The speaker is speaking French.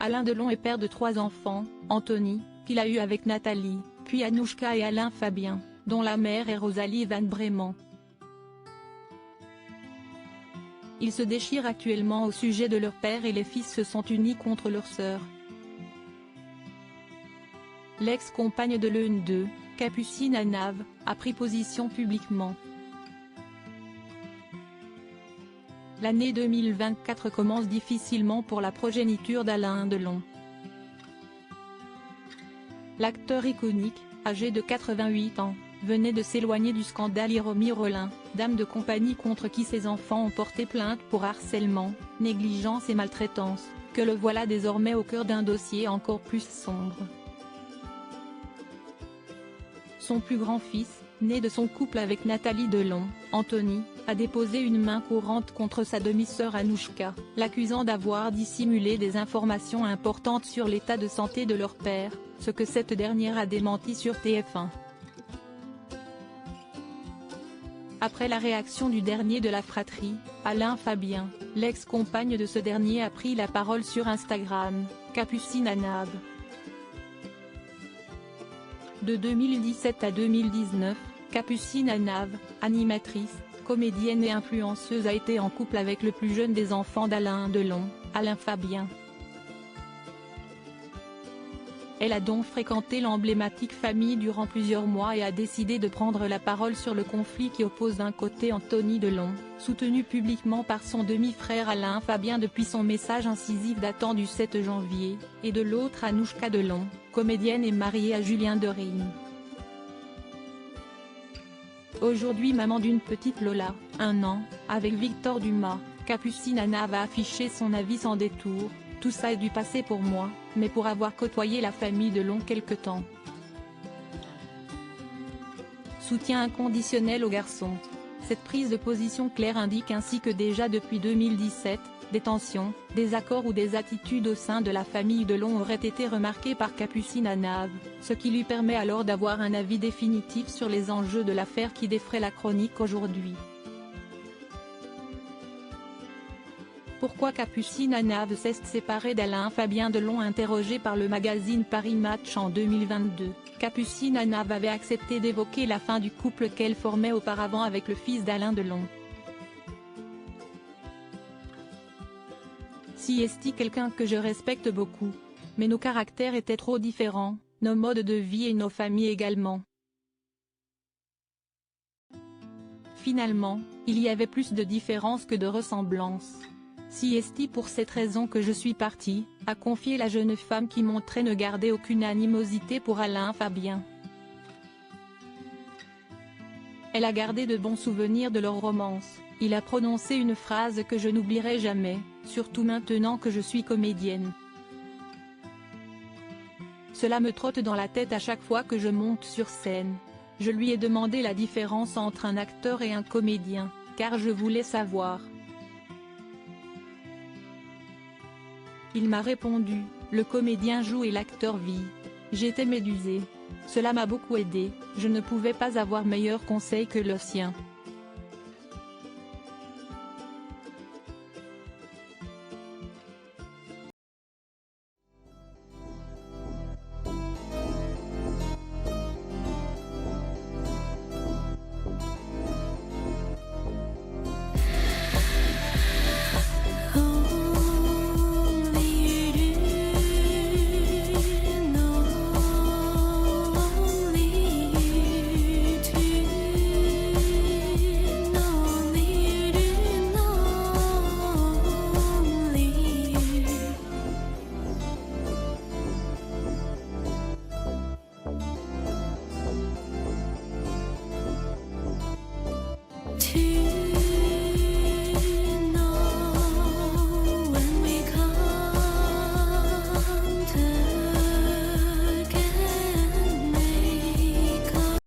Alain Delon est père de 3 enfants, Anthony, qu'il a eu avec Nathalie, puis Anouchka et Alain Fabien, dont la mère est Rosalie Van Bremen. Ils se déchirent actuellement au sujet de leur père et les fils se sont unis contre leur sœur. L'ex-compagne de l'EN 2, Capucine Anav, a pris position publiquement. L'année 2024 commence difficilement pour la progéniture d'Alain Delon. L'acteur iconique, âgé de 88 ans, venait de s'éloigner du scandale Hiromi Rollin, dame de compagnie contre qui ses enfants ont porté plainte pour harcèlement, négligence et maltraitance, que le voilà désormais au cœur d'un dossier encore plus sombre. Son plus grand fils, né de son couple avec Nathalie Delon, Anthony, a déposé une main courante contre sa demi-sœur Anouchka, l'accusant d'avoir dissimulé des informations importantes sur l'état de santé de leur père, ce que cette dernière a démenti sur TF1. Après la réaction du dernier de la fratrie, Alain Fabien, l'ex-compagne de ce dernier a pris la parole sur Instagram, Capucine Anav. De 2017 à 2019, Capucine Anav, animatrice, comédienne et influenceuse a été en couple avec le plus jeune des enfants d'Alain Delon, Alain Fabien. Elle a donc fréquenté l'emblématique famille durant plusieurs mois et a décidé de prendre la parole sur le conflit qui oppose d'un côté Anthony Delon, soutenu publiquement par son demi-frère Alain Fabien depuis son message incisif datant du 7 janvier, et de l'autre Anouchka Delon, comédienne et mariée à Julien Dorine. Aujourd'hui maman d'une petite Lola, 1 an, avec Victor Dumas, Capucine Anav a affiché son avis sans détour. Tout ça est du passé pour moi, mais pour avoir côtoyé la famille Delon quelque temps. Soutien inconditionnel aux garçons. Cette prise de position claire indique ainsi que déjà depuis 2017, des tensions, des accords ou des attitudes au sein de la famille Delon auraient été remarquées par Capucine Anav, ce qui lui permet alors d'avoir un avis définitif sur les enjeux de l'affaire qui défraie la chronique aujourd'hui. Pourquoi Capucine Anav s'est séparée d'Alain Fabien Delon? Interrogée par le magazine Paris Match en 2022, Capucine Anav avait accepté d'évoquer la fin du couple qu'elle formait auparavant avec le fils d'Alain Delon. Si est quelqu'un que je respecte beaucoup. Mais nos caractères étaient trop différents, nos modes de vie et nos familles également. Finalement, il y avait plus de différences que de ressemblances. Si est pour cette raison que je suis partie, a confié la jeune femme qui montrait ne garder aucune animosité pour Alain Fabien. Elle a gardé de bons souvenirs de leur romance. Il a prononcé une phrase que je n'oublierai jamais, surtout maintenant que je suis comédienne. Cela me trotte dans la tête à chaque fois que je monte sur scène. Je lui ai demandé la différence entre un acteur et un comédien, car je voulais savoir. Il m'a répondu, le comédien joue et l'acteur vit. J'étais médusée. Cela m'a beaucoup aidé, je ne pouvais pas avoir meilleur conseil que le sien.